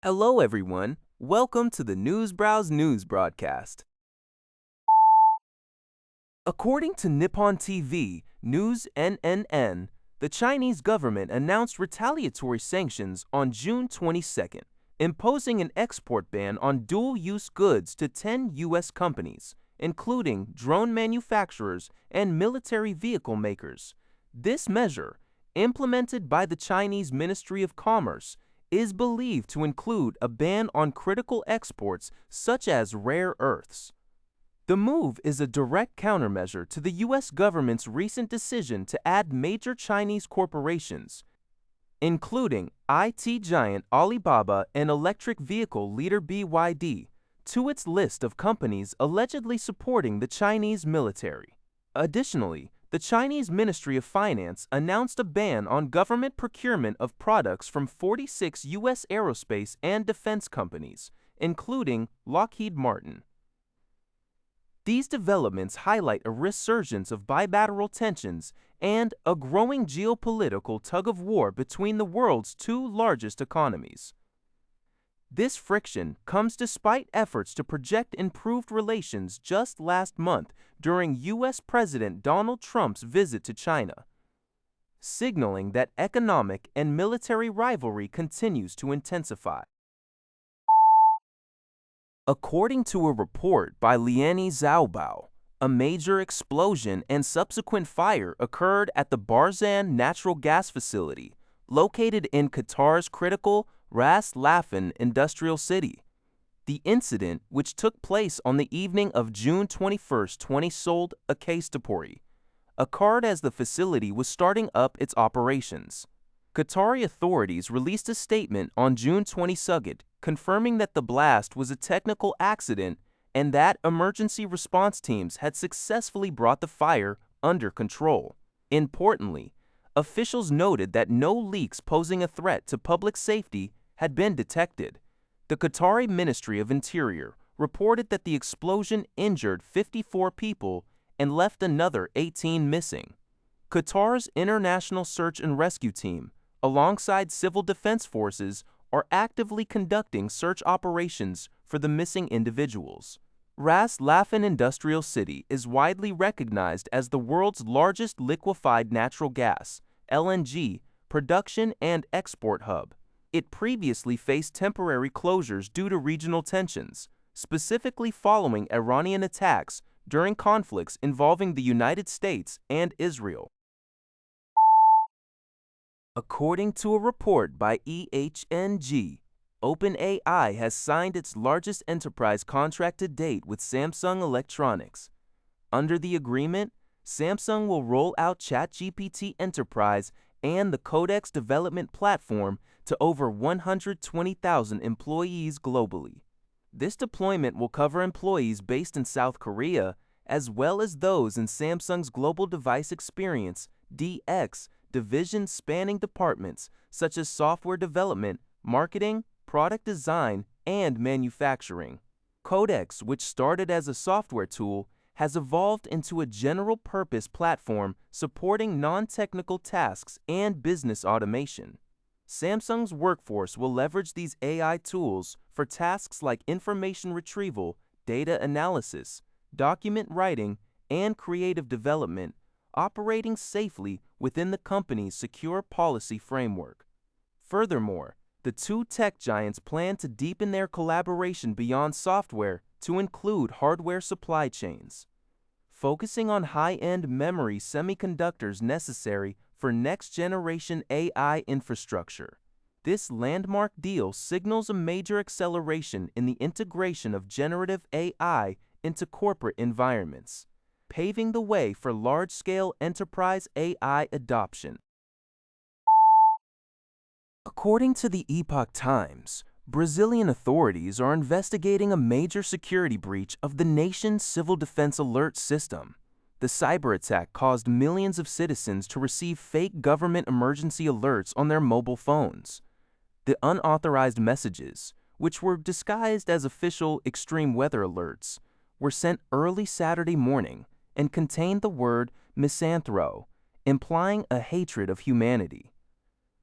Hello, everyone. Welcome to the Newsbrowse News broadcast. According to Nippon TV News NNN, the Chinese government announced retaliatory sanctions on June 22nd, imposing an export ban on dual-use goods to 10 U.S. companies, including drone manufacturers and military vehicle makers. This measure, implemented by the Chinese Ministry of Commerce, is believed to include a ban on critical exports such as rare earths. The move is a direct countermeasure to the U.S. government's recent decision to add major Chinese corporations, including IT giant Alibaba and electric vehicle leader BYD, to its list of companies allegedly supporting the Chinese military. Additionally, the Chinese Ministry of Finance announced a ban on government procurement of products from 46 U.S. aerospace and defense companies, including Lockheed Martin. These developments highlight a resurgence of bilateral tensions and a growing geopolitical tug-of-war between the world's two largest economies. This friction comes despite efforts to project improved relations just last month during U.S. President Donald Trump's visit to China, signaling that economic and military rivalry continues to intensify. According to a report by Liani Xiaobao, a major explosion and subsequent fire occurred at the Barzan natural gas facility, located in Qatar's critical Ras Laffan industrial city. The incident, which took place on the evening of June 21, 20 Akastapori, occurred as the facility was starting up its operations. Qatari authorities released a statement on June 22nd confirming that the blast was a technical accident and that emergency response teams had successfully brought the fire under control. Importantly, officials noted that no leaks posing a threat to public safety had been detected. The Qatari Ministry of Interior reported that the explosion injured 54 people and left another 18 missing. Qatar's International Search and Rescue Team, alongside civil defense forces, are actively conducting search operations for the missing individuals. Ras Laffan Industrial City is widely recognized as the world's largest liquefied natural gas (LNG) production and export hub. It previously faced temporary closures due to regional tensions, specifically following Iranian attacks during conflicts involving the United States and Israel. According to a report by EHNG, OpenAI has signed its largest enterprise contract to date with Samsung Electronics. Under the agreement, Samsung will roll out ChatGPT Enterprise and the Codex development platform to over 120,000 employees globally. This deployment will cover employees based in South Korea, as well as those in Samsung's Global Device Experience (DX) division spanning departments such as software development, marketing, product design, and manufacturing. Codex, which started as a software tool, has evolved into a general-purpose platform supporting non-technical tasks and business automation. Samsung's workforce will leverage these AI tools for tasks like information retrieval, data analysis, document writing, and creative development, operating safely within the company's secure policy framework. Furthermore, the two tech giants plan to deepen their collaboration beyond software to include hardware supply chains, focusing on high-end memory semiconductors necessary for next-generation AI infrastructure. This landmark deal signals a major acceleration in the integration of generative AI into corporate environments, paving the way for large-scale enterprise AI adoption. According to the Epoch Times, Brazilian authorities are investigating a major security breach of the nation's civil defense alert system. The cyberattack caused millions of citizens to receive fake government emergency alerts on their mobile phones. The unauthorized messages, which were disguised as official extreme weather alerts, were sent early Saturday morning and contained the word misanthrope, implying a hatred of humanity.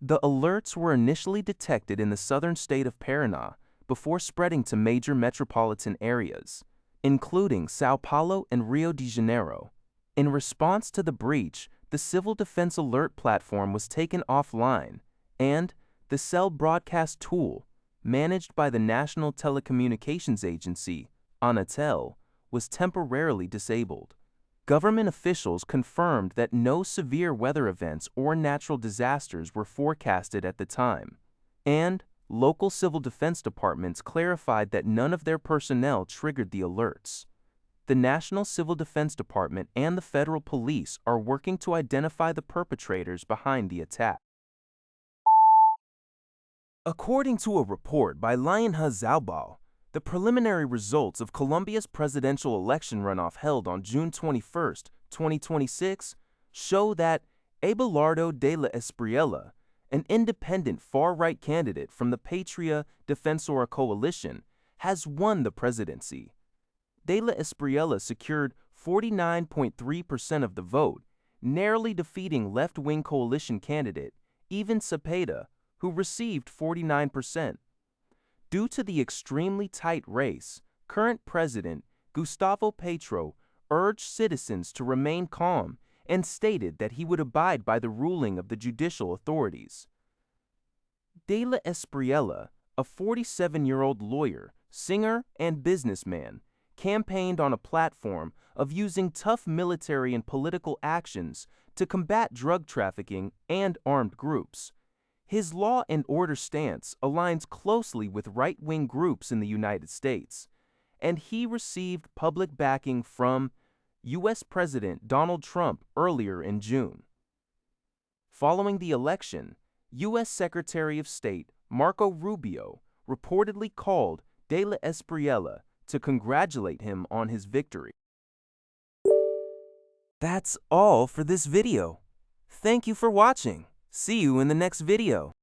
The alerts were initially detected in the southern state of Paraná before spreading to major metropolitan areas, including São Paulo and Rio de Janeiro. In response to the breach, the Civil Defense Alert platform was taken offline, and the cell broadcast tool, managed by the National Telecommunications Agency, Anatel, was temporarily disabled. Government officials confirmed that no severe weather events or natural disasters were forecasted at the time, and local civil defense departments clarified that none of their personnel triggered the alerts. The National Civil Defense Department and the federal police are working to identify the perpetrators behind the attack. According to a report by Laffan Zaubal, the preliminary results of Colombia's presidential election runoff held on June 21, 2026, show that Abelardo de la Espriella, an independent far-right candidate from the Patria Defensora coalition, has won the presidency. De la Espriella secured 49.3% of the vote, narrowly defeating left-wing coalition candidate Ivan Cepeda, who received 49%. Due to the extremely tight race, current President Gustavo Petro urged citizens to remain calm and stated that he would abide by the ruling of the judicial authorities. De la Espriella, a 47-year-old lawyer, singer, and businessman, campaigned on a platform of using tough military and political actions to combat drug trafficking and armed groups. His law and order stance aligns closely with right-wing groups in the United States, and he received public backing from U.S. President Donald Trump earlier in June. Following the election, U.S. Secretary of State Marco Rubio reportedly called De la Espriella to congratulate him on his victory. That's all for this video. Thank you for watching. See you in the next video.